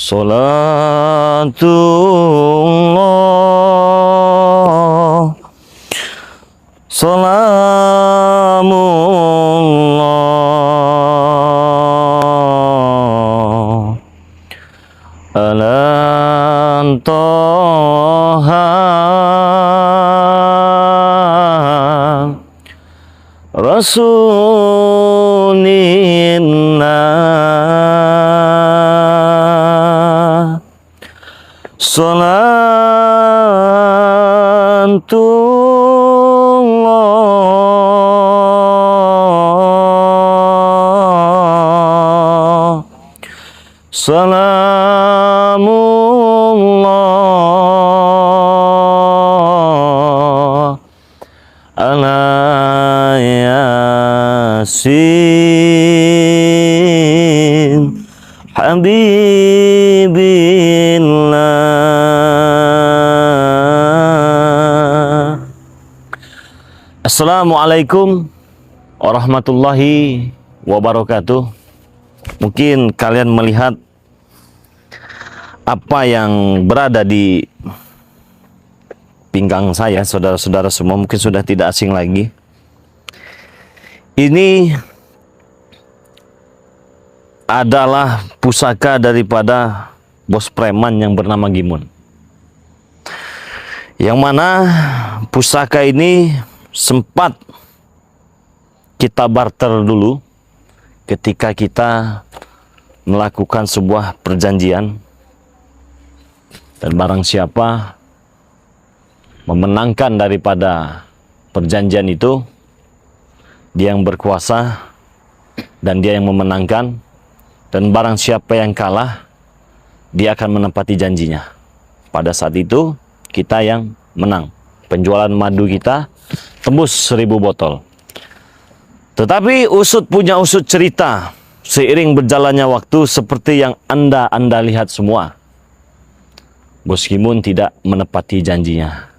Salatullah, salamullah ala Toha Rasulillah. Salatullah, salamullah ala Yasin Habibillah. Assalamualaikum warahmatullahi wabarakatuh. Mungkin kalian melihat apa yang berada di pinggang saya, saudara-saudara semua mungkin sudah tidak asing lagi. Ini adalah pusaka daripada bos preman yang bernama Gimun. Yang mana pusaka ini sempat kita barter dulu ketika kita melakukan sebuah perjanjian. Dan barang siapa memenangkan daripada perjanjian itu, dia yang berkuasa dan dia yang memenangkan. Dan barang siapa yang kalah, dia akan menepati janjinya. Pada saat itu kita yang menang. Penjualan madu kita tembus 1000 botol. Tetapi usut punya usut cerita. Seiring berjalannya waktu, seperti yang Anda lihat semua, Bos Gimun tidak menepati janjinya.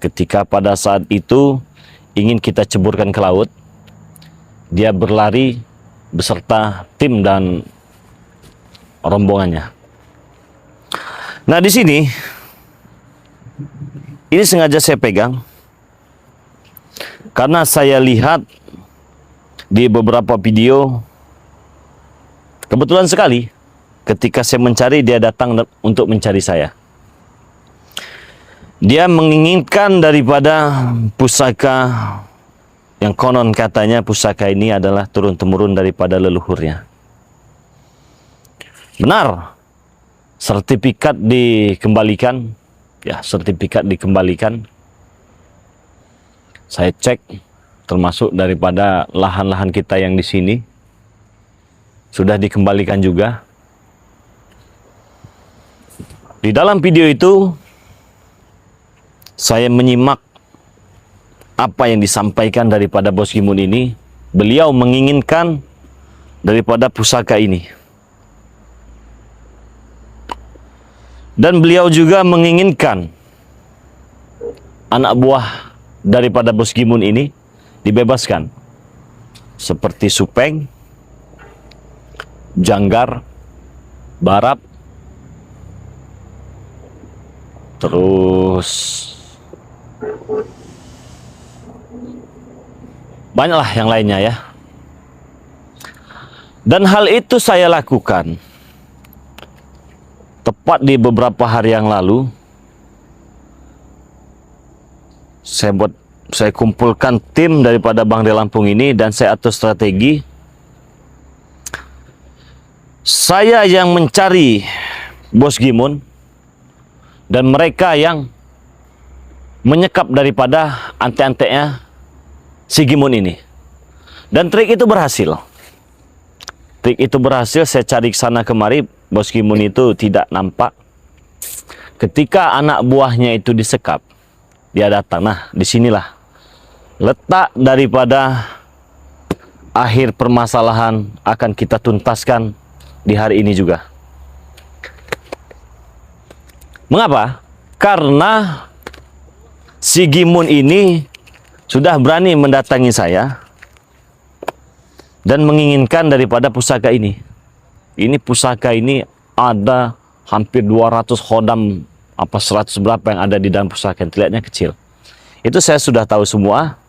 Ketika pada saat itu ingin kita ceburkan ke laut, dia berlari beserta tim dan rombongannya. Nah, di sini ini sengaja saya pegang karena saya lihat di beberapa video, kebetulan sekali ketika saya mencari, dia datang untuk mencari saya. Dia menginginkan daripada pusaka yang konon katanya pusaka ini adalah turun-temurun daripada leluhurnya. Benar, sertifikat dikembalikan. Ya, sertifikat dikembalikan. Saya cek, termasuk daripada lahan-lahan kita yang di sini sudah dikembalikan juga. Di dalam video itu saya menyimak apa yang disampaikan daripada Bos Gimun ini. Beliau menginginkan daripada pusaka ini. Dan beliau juga menginginkan anak buah daripada Bos Gimun ini dibebaskan. Seperti Supeng, Janggar, Barap, terus banyaklah yang lainnya ya. Dan hal itu saya lakukan tepat di beberapa hari yang lalu. Saya kumpulkan tim daripada Bang De Lampung ini dan saya atur strategi. Saya yang mencari Bos Gimun dan mereka yang menyekap daripada ante-antenya si Gimun ini. Dan trik itu berhasil. Trik itu berhasil, saya cari ke sana kemari, Bos Gimun itu tidak nampak. Ketika anak buahnya itu disekap, dia datang. Nah, disinilah letak daripada akhir permasalahan akan kita tuntaskan di hari ini juga. Mengapa? Karena si Gimun ini sudah berani mendatangi saya dan menginginkan daripada pusaka ini. Ini pusaka ini ada hampir 200 khodam apa 100 berapa yang ada di dalam pusaka yang terlihatnya kecil. Itu saya sudah tahu semua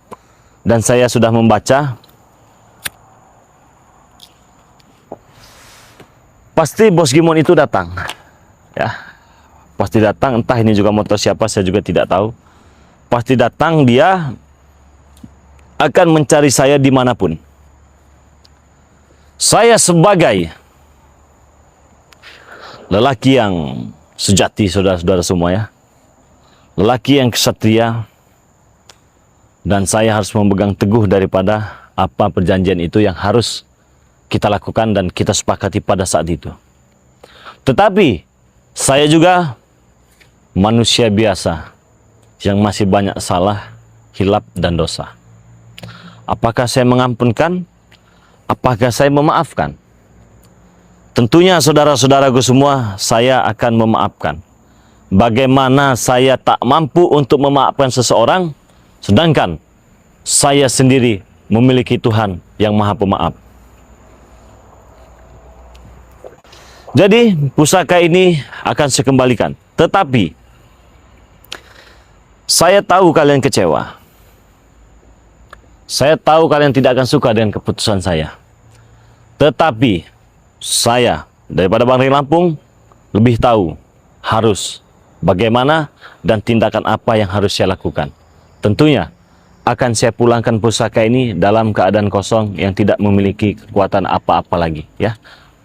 dan saya sudah membaca. Pasti Bos Gimon itu datang. Ya. Pasti datang, entah ini juga motor siapa saya juga tidak tahu. Pasti datang, dia akan mencari saya dimanapun. Saya sebagai lelaki yang sejati, saudara-saudara semua ya. Lelaki yang kesatria. Dan saya harus memegang teguh daripada apa perjanjian itu yang harus kita lakukan dan kita sepakati pada saat itu. Tetapi saya juga manusia biasa yang masih banyak salah, hilap dan dosa. Apakah saya mengampunkan? Apakah saya memaafkan? Tentunya saudara-saudaraku semua, saya akan memaafkan. Bagaimana saya tak mampu untuk memaafkan seseorang, sedangkan saya sendiri memiliki Tuhan yang Maha Pemaaf. Jadi pusaka ini akan saya kembalikan. Tetapi saya tahu kalian kecewa. Saya tahu kalian tidak akan suka dengan keputusan saya. Tetapi saya daripada Bang Ri Lampung lebih tahu harus bagaimana dan tindakan apa yang harus saya lakukan. Tentunya akan saya pulangkan pusaka ini dalam keadaan kosong yang tidak memiliki kekuatan apa-apa lagi, ya.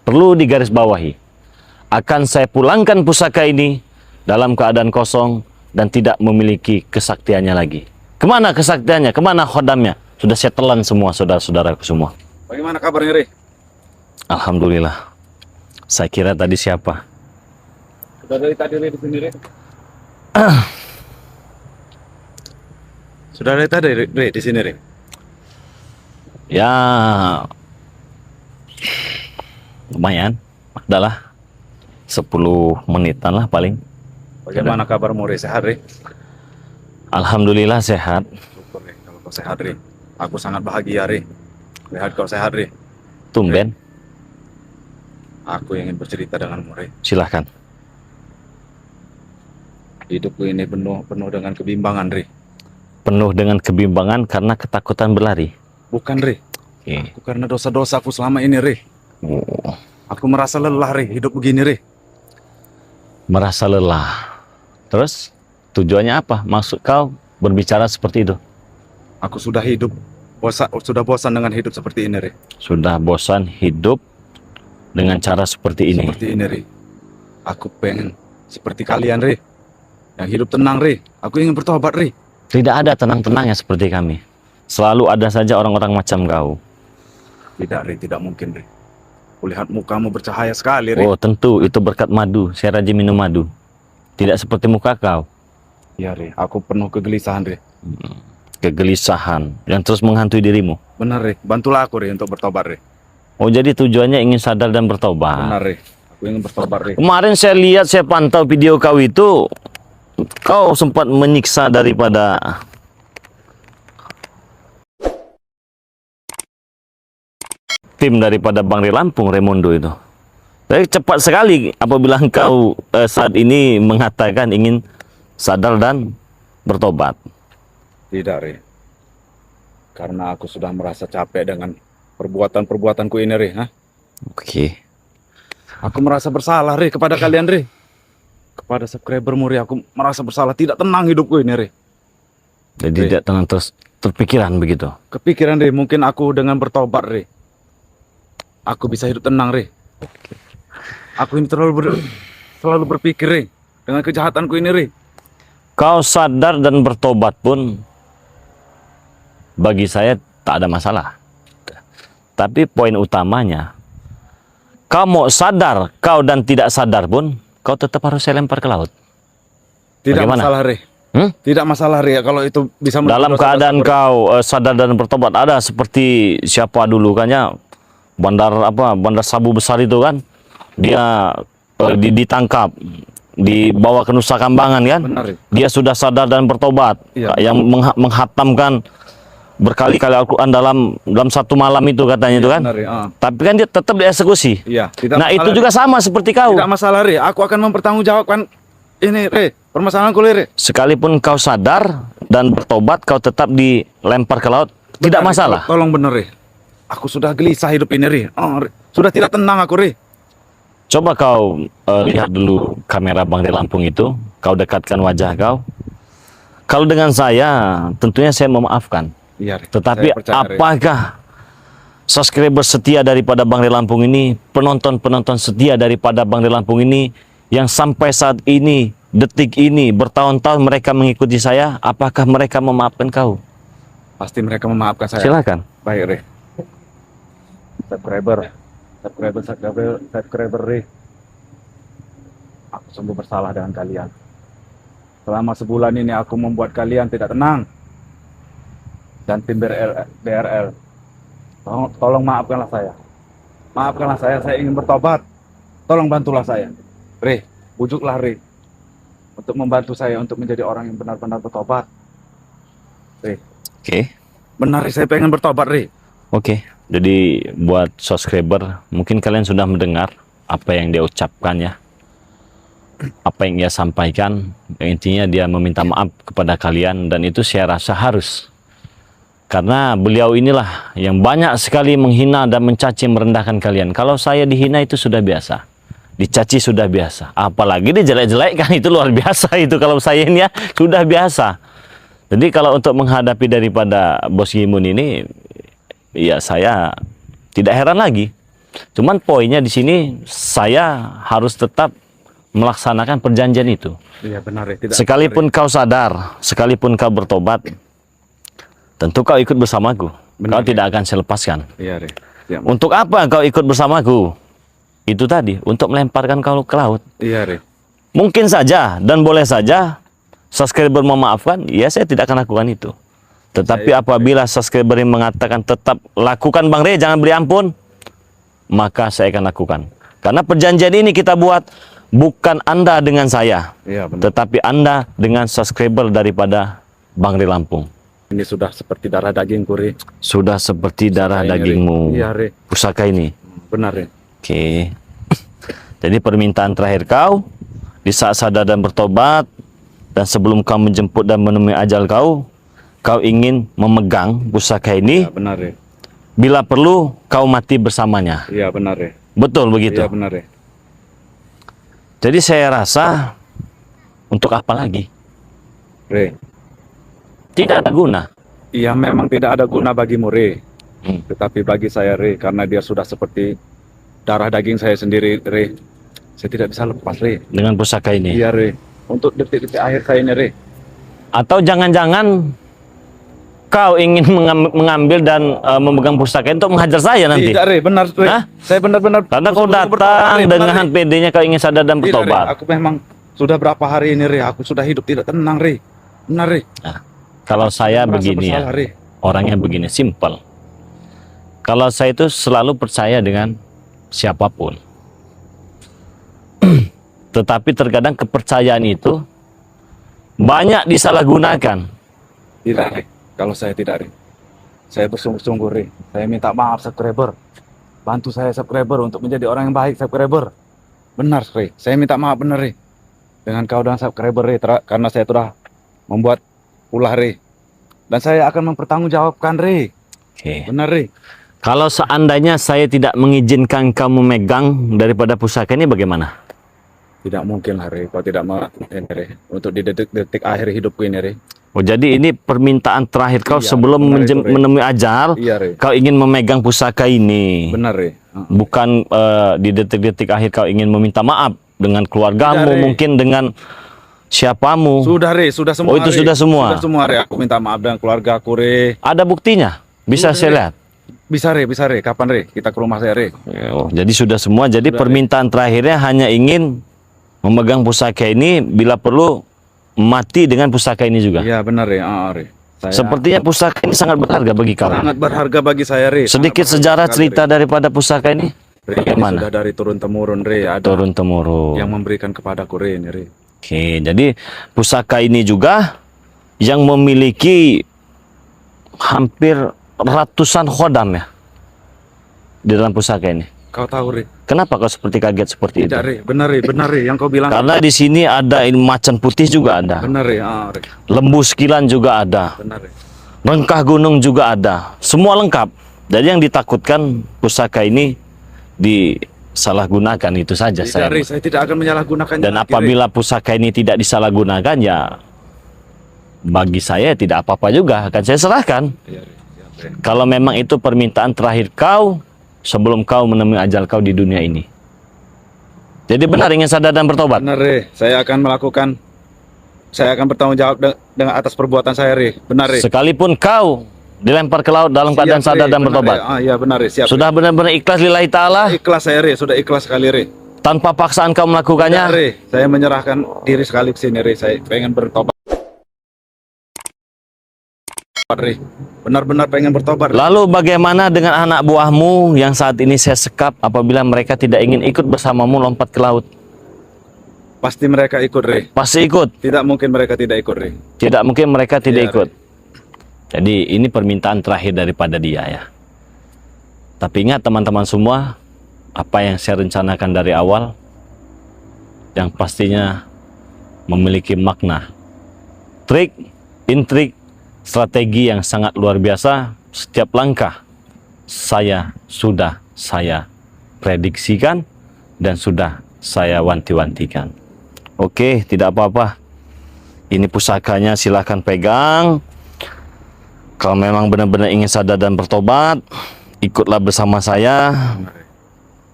Perlu digarisbawahi. Akan saya pulangkan pusaka ini dalam keadaan kosong dan tidak memiliki kesaktiannya lagi. Kemana kesaktiannya? Kemana khodamnya? Sudah saya telan semua saudara-saudaraku semua. Bagaimana kabarnya, Ri? Alhamdulillah. Saya kira tadi siapa? Sudah dari tadi Ri di sini, Ri? Sudah dari tadi Ri di sini, Ri? Ya, lumayan. Adalah 10 menitan lah paling. Bagaimana kabarmu, Ri? Sehat, Ri? Alhamdulillah sehat. Syukur, Ri. Kalau kau sehat, Ri. Aku sangat bahagia, Ri. Lihat kau sehat, Ri. Tumben. Aku ingin bercerita denganmu, Ri. Silahkan. Hidupku ini penuh dengan kebimbangan, Ri. Penuh dengan kebimbangan karena ketakutan berlari. Bukan, Ri. Oke. Aku karena dosa-dosaku selama ini, Ri. Oh, Aku merasa lelah, Ri. Hidup begini, Ri. merasa lelah. Terus tujuannya apa? Maksud kau berbicara seperti itu? Aku sudah sudah bosan dengan hidup seperti ini, Ri. Sudah bosan hidup dengan cara seperti ini. Seperti ini, Ri. Aku pengen seperti kalian, Ri. Yang hidup tenang, Ri. Aku ingin bertobat, Ri. Tidak ada tenang-tenangnya seperti kami. Selalu ada saja orang-orang macam kau. Tidak, Ri. Tidak mungkin, Ri. Kulihat mukamu bercahaya sekali, Ri. Oh tentu, itu berkat madu. Saya rajin minum madu. Tidak seperti muka kau. Iya, Ri. Aku penuh kegelisahan, Ri. Kegelisahan yang terus menghantui dirimu. Benar, Ri. Bantulah aku, Ri, untuk bertobat, Ri. Oh jadi tujuannya ingin sadar dan bertobat. Benar, Ri. Aku ingin bertobat, Ri. Kemarin saya lihat, saya pantau video kau itu. Kau sempat menyiksa daripada tim daripada Bang Ri Lampung, Remondo itu. Tapi cepat sekali apabila engkau saat ini mengatakan ingin sadar dan bertobat. Tidak, Ri. Karena aku sudah merasa capek dengan perbuatan-perbuatanku ini, Ri. Hah? Oke. Aku merasa bersalah, Ri, kepada kalian, Ri. Kepada subscribermu, Ri. Aku merasa bersalah. Tidak tenang hidupku ini, Ri. Jadi Ri. tidak tenang terus terpikiran begitu. Kepikiran, Ri. Mungkin aku dengan bertobat, Ri. Aku bisa hidup tenang, Ri. Aku ini selalu berpikir, Ri. Dengan kejahatanku ini, Ri. Kau sadar dan bertobat pun bagi saya tak ada masalah. Tapi poin utamanya, kau mau sadar, kau dan tidak sadar pun, kau tetap harus saya lempar ke laut. Tidak Bagaimana? masalah, Ri. Tidak masalah, Ri. Kalau itu bisa Dalam keadaan kau sadar dan bertobat, ada seperti siapa dulu kan ya, bandar Sabu besar itu kan, dia ditangkap, dibawa ke Nusa Kambangan kan. Benar, Ri. Dia sudah sadar dan bertobat. Iya. Yang menghatamkan berkali-kali Al-Quran dalam satu malam itu katanya itu kan. Benar, Re. Tapi kan dia tetap dieksekusi. Iya, tidak Nah itu masalah, juga sama seperti kau. tidak masalah, Re. Aku akan mempertanggungjawabkan ini, Re. Permasalahanku, Re. Sekalipun kau sadar dan bertobat, kau tetap dilempar ke laut, tidak Benar, Re. masalah. Tolong benar, Re. Aku sudah gelisah hidup ini, Re. Re. Sudah tidak tenang aku, Re. Coba kau lihat dulu kamera Bang di Lampung itu, kau dekatkan wajah kau. Kalau dengan saya, tentunya saya memaafkan. Iya, Re. Tetapi Saya percaya, Re. apakah subscriber setia daripada Bang di Lampung ini, penonton-penonton setia daripada Bang di Lampung ini, yang sampai saat ini, detik ini, bertahun-tahun mereka mengikuti saya, apakah mereka memaafkan kau? Pasti mereka memaafkan saya. Silakan. Baik, Re. Subscriber, Re. Aku sungguh bersalah dengan kalian. Selama sebulan ini aku membuat kalian tidak tenang. Dan tim BRL, tolong maafkanlah saya. Maafkanlah saya ingin bertobat. Tolong bantulah saya. Re, bujuklah Re. Untuk membantu saya untuk menjadi orang yang benar-benar bertobat. Re, Oke. benar Re, saya pengen bertobat, Re. Oke, jadi buat subscriber, mungkin kalian sudah mendengar apa yang dia ucapkan ya. Apa yang dia sampaikan, intinya dia meminta maaf kepada kalian dan itu saya rasa harus. Karena beliau inilah yang banyak sekali menghina dan mencaci merendahkan kalian. Kalau saya dihina itu sudah biasa. Dicaci sudah biasa. Apalagi dijelek-jelekkan itu luar biasa itu kalau saya ini ya sudah biasa. Jadi kalau untuk menghadapi daripada Bos Gimun ini, ya saya tidak heran lagi. Cuman poinnya di sini saya harus tetap melaksanakan perjanjian itu. Iya benar Re. Tidak Sekalipun kau sadar, sekalipun kau bertobat, tentu kau ikut bersamaku. Benar, Kau tidak akan saya lepaskan. Iya Re. Ya, Untuk apa kau ikut bersamaku? Itu tadi, untuk melemparkan kau ke laut. iya Re. Mungkin saja dan boleh saja subscriber memaafkan, ya saya tidak akan lakukan itu. Tetapi apabila subscriber yang mengatakan tetap lakukan Bang Re, jangan beri ampun, maka saya akan lakukan. Karena perjanjian ini kita buat bukan Anda dengan saya, Iya benar. tetapi Anda dengan subscriber daripada Bang Re Lampung. Ini sudah seperti darah dagingku Re. Sudah seperti darah Pusaka ini, Re. dagingmu. Iya Re. Pusaka ini. Benar Re. Oke. Jadi permintaan terakhir kau di saat sadar dan bertobat dan sebelum kau menjemput dan menemui ajal kau ingin memegang pusaka ini. Iya benar Re. Bila perlu kau mati bersamanya. Iya benar Re. Betul begitu. Iya benar Re. Jadi saya rasa untuk apa lagi? Re. Tidak ada guna. Iya memang tidak ada guna bagimu Re. Hmm. Tetapi bagi saya Re, karena dia sudah seperti darah daging saya sendiri Re. Saya tidak bisa lepas Re. Dengan pusaka ini. Iya Re. Untuk detik-detik akhir saya ini Re. Atau jangan-jangan kau ingin mengambil dan memegang pusaka itu untuk menghajar saya nanti. Tidak Re, benar Re. Hah? Saya benar-benar Karena kau betul-betul bertobat, datang Re. Benar, dengan Re. PD-nya kau ingin sadar dan Tidak, Re. bertobat. Aku memang sudah berapa hari ini Re, aku sudah hidup tidak tenang Re. Benar Re. Nah, kalau saya Merasa begini ya, bersalah, Re. orangnya begini, simple. Kalau saya itu selalu percaya dengan siapapun. Tetapi terkadang kepercayaan itu banyak disalahgunakan. Tidak Re. Kalau saya tidak Re. Saya bersungguh-sungguh Re. Saya minta maaf subscriber. Bantu saya subscriber untuk menjadi orang yang baik subscriber. Benar Re. Saya minta maaf benar Re. Dengan kau dan subscriber Re. Karena saya telah membuat ulah Re. Dan saya akan mempertanggungjawabkan Re. Oke. Benar Re. Kalau seandainya saya tidak mengizinkan kamu megang daripada pusaka ini bagaimana? Tidak mungkin lah Re. Kau tidak mau ini Re. Untuk di detik-detik akhir hidupku ini Re. Oh, jadi ini permintaan terakhir kau Iya, sebelum benar itu, Re. menemui ajal, Iya Re. kau ingin memegang pusaka ini. Benar Re. Bukan di detik-detik akhir kau ingin meminta maaf dengan keluargamu, Tidak, Re. mungkin dengan siapamu. Sudah Re. Sudah semua Oh, itu Re. sudah semua? Sudah semua Re. Aku minta maaf dengan keluarga aku Re. Ada buktinya? Bisa Sudah, saya Re. lihat? Bisa Re. Kapan Re? Kita ke rumah saya Re. Oh, jadi sudah semua. Jadi Sudah, permintaan terakhirnya hanya ingin memegang pusaka ini, bila perlu mati dengan pusaka ini juga. Iya benar Re. Re. Saya Sepertinya pusaka ini sangat berharga bagi kau. sangat berharga bagi saya Re. Sedikit Sangat sejarah berharga sekali, cerita daripada pusaka ini. Re. Re, ini Bagaimana? sudah dari turun temurun Re. Ada Turun temurun. yang memberikan kepadaku Re ini Re. Oke, jadi pusaka ini juga yang memiliki hampir ratusan khodam ya di dalam pusaka ini. Kau tahu, Re? Kenapa kau seperti kaget seperti Tidak, itu? Re. Benar, Re. Benar, Re. Yang kau bilang. Karena di sini ada ini macan putih juga ada, Benar, Re. Re. lembu sekilan juga ada, Benar, Re. rengkah gunung juga ada, semua lengkap. Jadi yang ditakutkan pusaka ini disalahgunakan itu saja. Tidak, Re. Saya tidak akan menyalahgunakannya. Dan lagi, apabila pusaka ini tidak disalahgunakan, ya bagi saya tidak apa-apa juga, akan saya serahkan. Re. Iya, Re. Siap, Re. Kalau memang itu permintaan terakhir kau sebelum kau menemui ajal kau di dunia ini. Jadi benar ingin sadar dan bertobat. Benar, Re. Saya akan bertanggung jawab dengan atas perbuatan saya, Re. Benar, Re. Sekalipun kau dilempar ke laut dalam keadaan Siap, sadar Re. dan Benar, bertobat. Re. Iya, benar, Re. Siap. Sudah benar-benar ikhlas lillahi ta'ala, Ikhlas saya, Re. Sudah ikhlas sekali, Re. tanpa paksaan kau Benar, melakukannya. Re. Saya menyerahkan diri sekali ke sini, Re. Saya pengen bertobat, Re. Benar-benar pengen bertobat, Re. Lalu bagaimana dengan anak buahmu yang saat ini saya sekap apabila mereka tidak ingin ikut bersamamu lompat ke laut? Pasti mereka ikut, Re. Pasti ikut. Tidak mungkin mereka tidak ikut, Re. Tidak mungkin mereka tidak Iya, ikut. Jadi ini permintaan terakhir daripada dia ya. Tapi ingat teman-teman semua, apa yang saya rencanakan dari awal, yang pastinya memiliki makna, trik, intrik, strategi yang sangat luar biasa. Setiap langkah sudah saya prediksikan dan sudah saya wanti-wantikan. Oke, tidak apa-apa. Ini pusakanya, silahkan pegang. Kalau memang benar-benar ingin sadar dan bertobat, ikutlah bersama saya.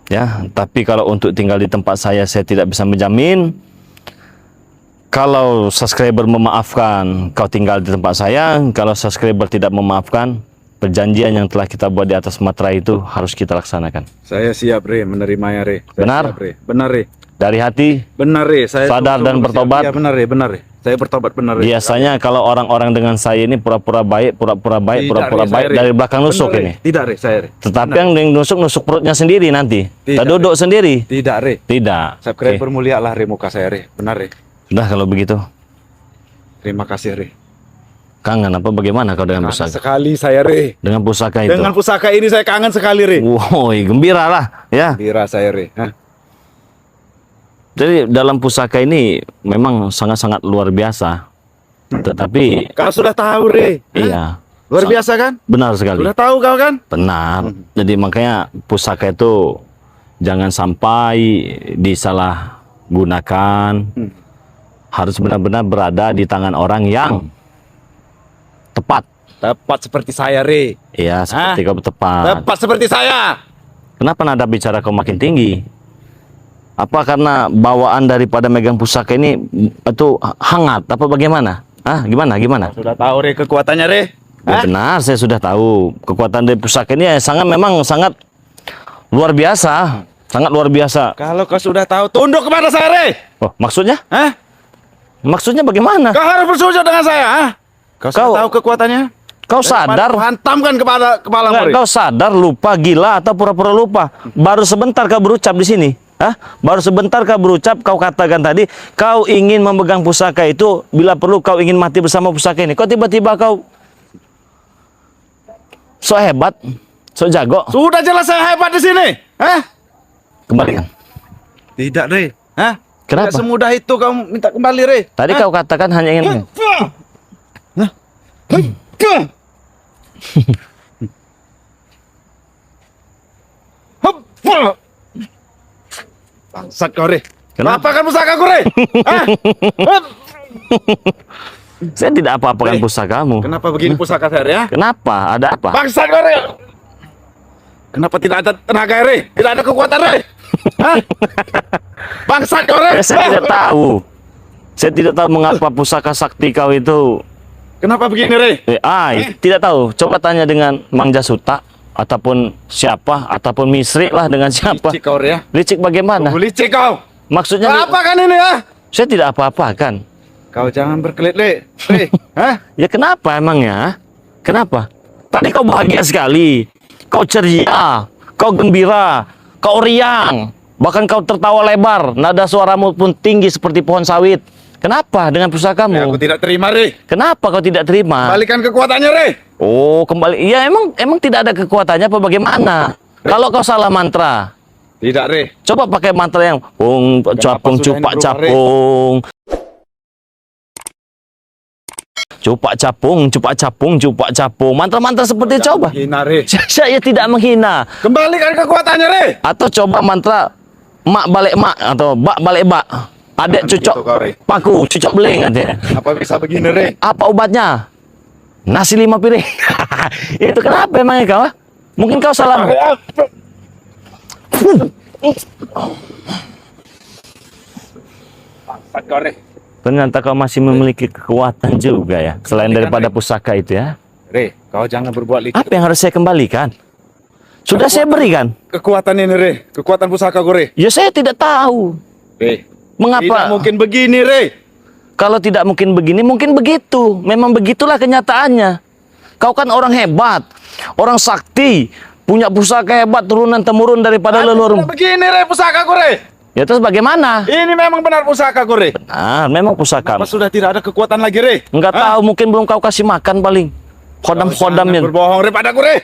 Ya, tapi kalau untuk tinggal di tempat saya tidak bisa menjamin. Kalau subscriber memaafkan, kau tinggal di tempat saya. Kalau subscriber tidak memaafkan, perjanjian yang telah kita buat di atas materai itu harus kita laksanakan. Saya siap, Re, menerimanya, Re. Saya Benar? siap, Re. Benar, Re. Dari hati, Benar, Re. Saya sadar dan bertobat. Iya, benar, Re. Benar, Re. Saya bertobat, benar, Re. biasanya kalau orang-orang dengan saya ini pura-pura baik, pura-pura baik, Tidak, pura-pura Re, baik, saya, Re. dari belakang nusuk Benar, Re. ini. Tidak, Re. Saya, Re. Tetapi Benar. yang nusuk perutnya sendiri nanti. Tidak, Kita duduk sendiri. Tidak, Re. Tidak. Subscriber mulialah, Re, muka saya, Re. Benar, Re. Sudah kalau begitu. Terima kasih, Re. Kangen apa bagaimana kau dengan Kangen pusaka? sekali saya, Re. Dengan pusaka itu. Dengan pusaka ini saya kangen sekali, Re. Woi, gembira lah ya. Bira saya, Re. Hah? Jadi dalam pusaka ini memang sangat-sangat luar biasa. Tetapi Kau sudah tahu, Re. Hah? iya, Luar biasa kan? benar sekali. Sudah tahu kau kan? Benar. Jadi makanya pusaka itu jangan sampai disalahgunakan. Harus benar-benar berada di tangan orang yang tepat. Tepat seperti saya, Re. Iya, seperti kau tepat. Tepat seperti saya. Kenapa nada bicara kau makin tinggi? Apa karena bawaan daripada megang pusaka ini itu hangat? Apa bagaimana? Gimana? Sudah tahu, Re, kekuatannya, Re. Ya, benar, saya sudah tahu kekuatan dari pusaka ini memang sangat luar biasa, sangat luar biasa. Kalau kau sudah tahu, tunduk kepada saya, Re. Oh, maksudnya? Hah? Maksudnya bagaimana? Kau harus bersujud dengan saya, hah? Kau sudah tahu kekuatannya? Kau sadar? Kau hantamkan kepada kepalamu, Re. Kau sadar, lupa, gila, atau pura-pura lupa? Baru sebentar kau berucap di sini. Baru sebentar kau berucap, kau katakan tadi, kau ingin memegang pusaka itu, bila perlu kau ingin mati bersama pusaka ini. Kok tiba-tiba kau so hebat, so jago? Sudah jelas saya hebat di sini. Hah? Kembalikan. Tidak, Re. Hah? Kenapa? Tidak semudah itu kau minta kembali, Re. Tadi kau katakan hanya ingin... Bangsat kau, Re. Kenapa? Apa kan pusaka ku, Re? Hah? Saya tidak apa-apakan pusakamu. Kenapa begini pusaka saya, Re? Ya? Kenapa? Ada apa? Bangsat kau, Re. Kenapa tidak ada tenaga, Re? Tidak ada kekuatan, Re? Hah? Bangsat kau, Re. Saya tidak tahu. Saya tidak tahu mengapa pusaka sakti kau itu. Kenapa begini, Re? Tidak tahu. Coba tanya dengan Mang Jasuta ataupun siapa ataupun Misri lah dengan siapa. Licik kau, Re, ya? Licik bagaimana? Licik kau. Maksudnya Apa kan ini, ya? saya tidak apa-apakan. Kau jangan berkelit, Re. Re. Hah? Ya kenapa emangnya? Kenapa? Tadi kau bahagia sekali. Kau ceria, kau gembira, kau riang. Bahkan kau tertawa lebar. Nada suaramu pun tinggi seperti pohon sawit. Kenapa dengan Re, pusakamu? aku tidak terima, Re. Kenapa kau tidak terima? Kembalikan kekuatannya, Re. Oh, kembali. Ya emang tidak ada kekuatannya apa bagaimana? Kalau kau salah mantra, Tidak, Re. coba pakai mantra yang pung capung sudah ini cupak berubah, Re? capung. Cupak capung, cupak capung, cupak capung. Mantra-mantra seperti itu coba. Hina, Re. Saya tidak menghina. Kembalikan kekuatannya, Re. Atau coba mantra mak balik mak atau bak balik bak. Adek Begitu cucok kau, Re. paku, cucok beling katanya. Apa bisa begini, Re? Apa obatnya? Nasi 5 piring. Itu kenapa emangnya kau? Mungkin kau salah. Bangsat kau, Re. Ternyata kau masih memiliki kekuatan juga ya. Selain daripada pusaka itu ya. Re, kau jangan berbuat licik. Apa yang harus saya kembalikan? Sudah saya berikan. Kekuatan ini, Re. Kekuatan pusaka kau, Re. Ya saya tidak tahu. Re. Mengapa? Tidak mungkin begini, Re. Kalau tidak mungkin begini, mungkin begitu. Memang begitulah kenyataannya. Kau kan orang hebat, orang sakti, punya pusaka hebat turun-temurun daripada leluhurmu. Tidak begini, Re, pusaka kau, Re. Ya terus bagaimana? Ini memang benar pusaka kau, Re. Ah, memang pusaka. Apa sudah tidak ada kekuatan lagi, Re? Enggak tahu, mungkin belum kau kasih makan paling. Khodam-khodamnya. Berbohong, Re, padaku, Re.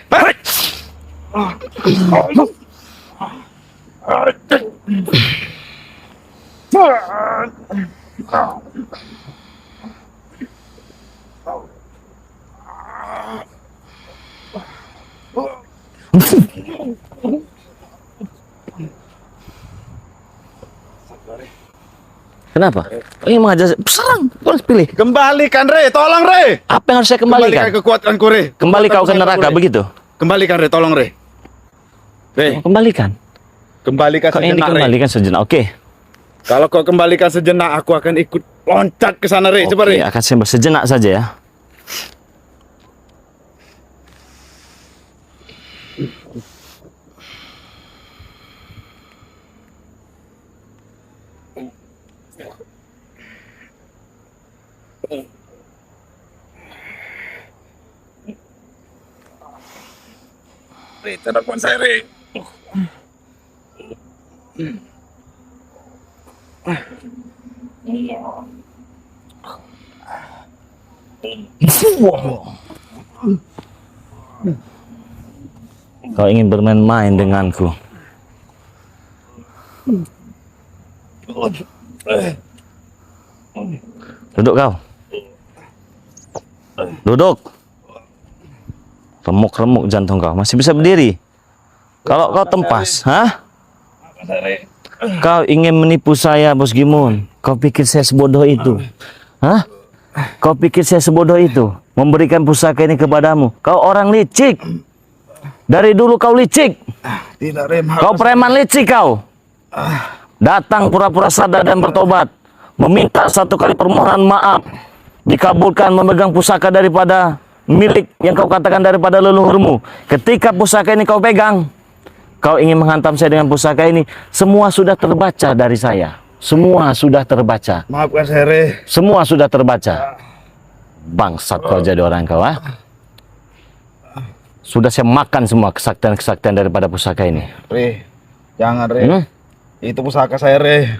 Kenapa? Oh, ini mengajar serang, kau harus pilih. Kembalikan, Re. Tolong, Re. Apa yang harus saya Kembalikan kembalikan? kekuatanku, Re. Kembali kau ke Kekuatan neraka, pusakaku, Re. begitu? Kembalikan, Re. Tolong, Re. Re, Kembalikan. kembalikan Kau ingin sejenak, Re. dikembalikan sejenak. Oke. Kalau kau kembalikan sejenak, aku akan ikut loncat ke sana, Re. Coba, Oke, Re. akan saya bersejenak saja ya. Re, terdakwan saya, Re. Kau ingin bermain-main denganku. Duduk kau. Duduk. Remuk-remuk jantung kau. Masih bisa berdiri. Kalau kau tempas, hah? Kau ingin menipu saya, Bos Gimun. Kau pikir saya sebodoh itu? Hah? Kau pikir saya sebodoh itu? Memberikan pusaka ini kepadamu. Kau orang licik. Dari dulu kau licik. Tidak, Re. Kau preman licik kau. Datang pura-pura sadar dan bertobat. Meminta satu kali permohonan maaf. Dikabulkan memegang pusaka daripada milik yang kau katakan daripada leluhurmu. Ketika pusaka ini kau pegang, kau ingin menghantam saya dengan pusaka ini. Semua sudah terbaca dari saya. Semua sudah terbaca. Maafkan saya, Re. Semua sudah terbaca. Bangsat kau jadi orang kau, ah. Sudah saya makan semua kesaktian-kesaktian daripada pusaka ini. Re, jangan, Re. Hmm? Itu pusaka saya, Re.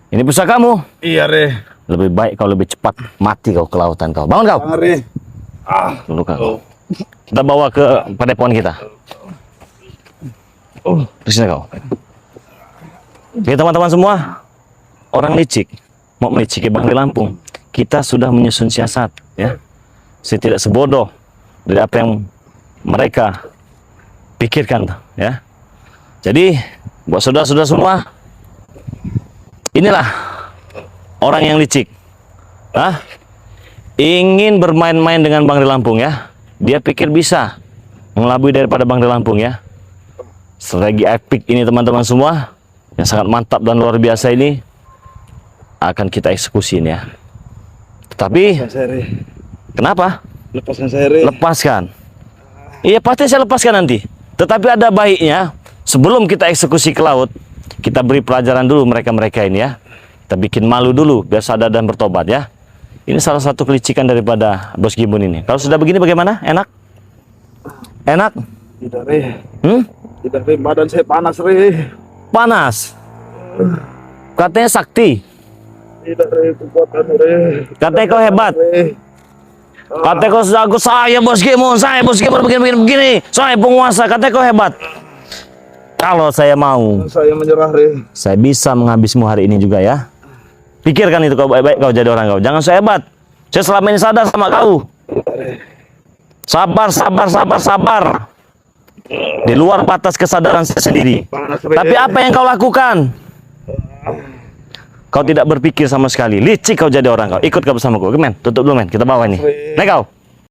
Ini pusakamu. Iya, Re. Lebih baik kau lebih cepat mati kau ke lautan kau. Bangun kau. Jangan, Re. Dulu kau. Kita bawa ke padepokan kita. Di sini kau. Oke teman-teman semua, orang licik mau meliciki Bang di Lampung. Kita sudah menyusun siasat, ya. Saya tidak sebodoh dari apa yang mereka pikirkan, ya. Jadi buat saudara-saudara semua, inilah orang yang licik. Hah? Ingin bermain-main dengan Bang di Lampung, ya. Dia pikir bisa mengelabui daripada Bang di Lampung, ya. Strategi epic ini teman-teman semua, yang sangat mantap dan luar biasa ini akan kita eksekusin, ya. Tetapi Lepaskan saya, Re. kenapa? Lepaskan saya, Re. Lepaskan. Iya pasti saya lepaskan nanti. Tetapi ada baiknya sebelum kita eksekusi ke laut, kita beri pelajaran dulu mereka-mereka ini, ya. Kita bikin malu dulu biar sadar dan bertobat, ya. Ini salah satu kelicikan daripada Bos Gimun ini. Kalau sudah begini bagaimana? Enak? Enak? Tidak, Re. Hmm? Tidak, Re. Badan saya panas, Re. Panas. Katanya sakti. Tidak, Re, kekuatan, Re. Katanya kau hebat. Katanya kau jago. Saya bos Gemon, saya bos Gemon begini. Saya penguasa. Katanya kau hebat. Kalau saya mau, Saya menyerah, Re. saya bisa menghabismu hari ini juga ya. Pikirkan itu kau baik-baik kau jadi orang kau. Jangan so hebat. Saya selama ini sadar sama kau. Sabar. Di luar batas kesadaran saya sendiri. Tapi apa yang kau lakukan? Kau tidak berpikir sama sekali. Licik kau jadi orang kau. Ikut kau bersamaku. Men, tutup dulu men. Kita bawa ini. Naik kau.